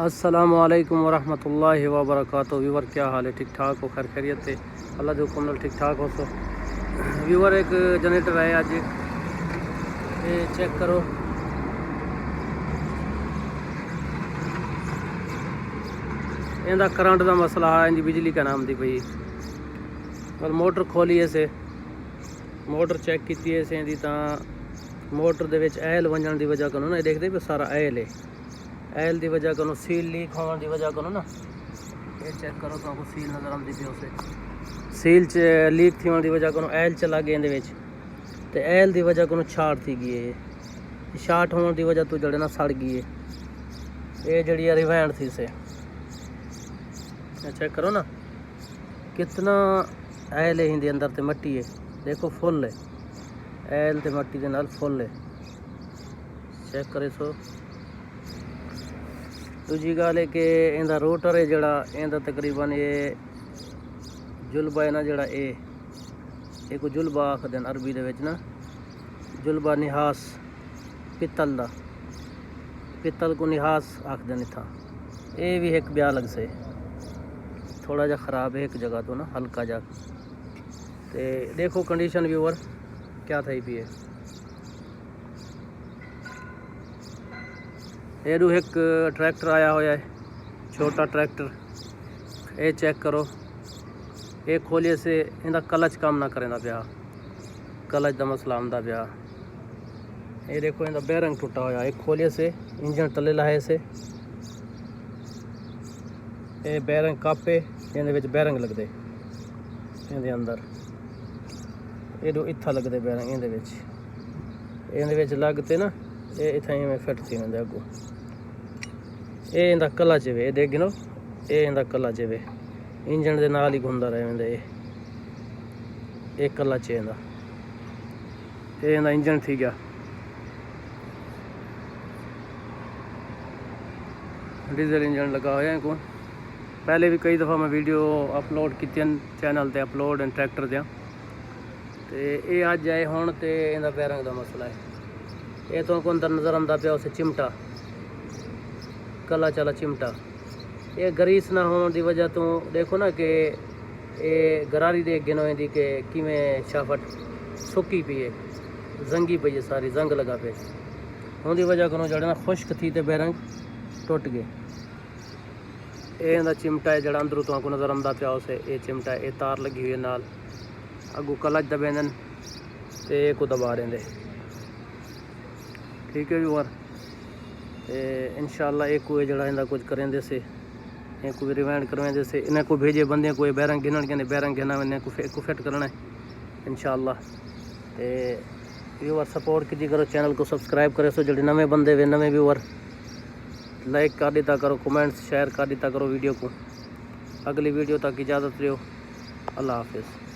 अस्सलामुअलैकुम वरहमतुल्लाहि वबरकातुहू। व्यूवर क्या हाल है? ठीक ठाक हो? खैर खैरियत है? अल्लाह के हुक्म नाल ठीक ठाक हो। सो व्यूवर एक जनरेटर है अज, ये चेक करो। इहदा करंट का मसला है, इनकी बिजली का नाम दी पई। पर मोटर खोली से, मोटर चेक की से तो मोटर दे विच ऐल वंजण की वजह करो ना, ये देखते भी सारा ऐल है। ऐल की वजह करो, सील लीक होने की वजह करो ना, ये चेक करो तो सील नज़र आती पी उसे। सील च लीक थी होने की वजह करो ऐल चला गया इहदे विच, ते ऐल की वजह करो छाट थी गई है। छाट होने की वजह तो जड़े ना सड़ गई है। ये जड़ी रिवैंड थी से, चेक करो ना कितना ऐल है इहदे अंदर, ते मट्टी है देखो फुल है, ऐल ते मट्टी दे नाल फुल है। चेक करे सो। दूजी गल है कि इहदा रोटर है जड़ा, इहदा तकरीबन ये जुलबा है ना जड़ा, ये को जुलबा आखदे न अरबी दे विच ना, जुलबा निहास पित्तल दा, पित्तल को निहास आखदे न इत्थां। ये भी एक ब्याह लग से थोड़ा जा ख़राब है एक जगह तो ना, हल्का जा। ते देखो कंडीशन व्यूअर क्या थी पी है। एडू एक ट्रैक्टर आया होया है, छोटा ट्रैक्टर। ये चेक करो, ये खोलिए से इनका क्लच काम ना करें पिया, क्लच का मसला आंदा पिया। ये देखो इनका बैरंग टुटा होया, एक खोलिए से इंजन तले लाए से, ये बैरंग कापे इहदे विच बैरंग लगदे इहदे अंदर, एडू इत्था लगदे बैरंग इहदे विच लगते ना, ये इत्थां इवें फिट थी वेंदे अगों। ये इंदा क्लच वे, ये देख नो, ये इंदा क्लच वे, इंजन दे नाल ही घुमदा रहे वेंदा। ये क्लच है इंदा, ये इंदा इंजन थी गया। डीजल इंजन लगा होया इनको। पहले भी कई दफ़ा मैं वीडियो अपलोड की चैनल ते अपलोड ट्रैक्टर दियां, ते ये अज आए हुण ते इंदा बैरंग का मसला है। ये तो अंदर नज़र आंदा पिया उसे चिमटा, कला चला चिमटा। ये गरीस ना होने की वजह तो देखो ना कि ये गरारी दे अगे नोएं दी कि किवें शाफट सुक्की पई है, जंगी पई है, सारी जंग लगा पे। उनकी वजह को जड़े ना खुश्क थी ते बैरंग टुट गए। ये इंदा चिमटा है जड़ा अंदरों तो आपको नज़र आंदा पिया उसे, ये चिमटा है, ये तार लगी हुई है नाल, अगू क्लच दबेंदे ते को दबा देंदे। ठीक है व्यूअर, इंशाल्लाह एक कोई जड़ा इंदा कुछ करेंदे से, एक कोई रिवाइंड करवेंदे से, इन्हें को भेजे बंदे कोई बैरंग गिनन के बैरंग गिना इन्हें को फिट करना है इंशाल्लाह। ते व्यूअर सपोर्ट कीजिए करो, चैनल को सब्सक्राइब करे सो। जड़े नवे बंदे वे, नवे व्यूअर लाइक कर दिता करो, कमेंट्स शेयर कर दिता करो वीडियो को। अगली वीडियो तक इजाज़त रहो, अल्लाह हाफिज़।